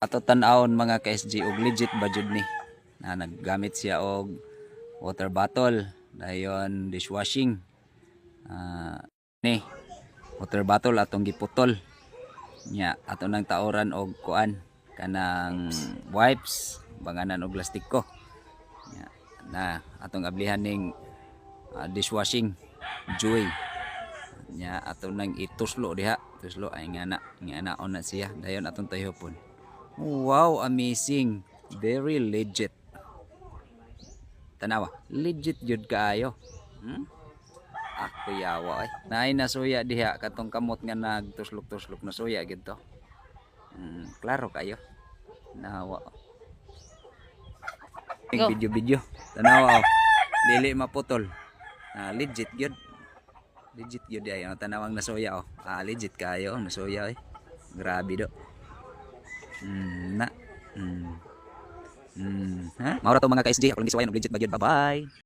Ato tan-awon mga ka-SG og legit ba jud ni na naggamit siya og water bottle dayon dishwashing. Ni water bottle atong giputol nya ato nang taoran og kuan kanang wipes banganan og plastiko nya na atong ablihan ning dishwashing joy nya ato nang ituslo diha tuslo ay nga na na siya dayon atong tahipon. Wow, amazing. Very legit. Tanawa, legit jud kaayo. Ako yawa ay. Naay nasuya diha katong kamot nga nagtuslok-tuslok na suya gid to. Klaro kayo. Nawa. Go. Video-video. Tanawa oh. Dili maputol. Legit gyud. Legit gyud ay tanawang nasuya oh. Legit kayo nasuya ay. Grabe do. Na. Ha? Maura to mga ka-SG, ako lang gisuwayan og legit ba gyud. Bye-bye.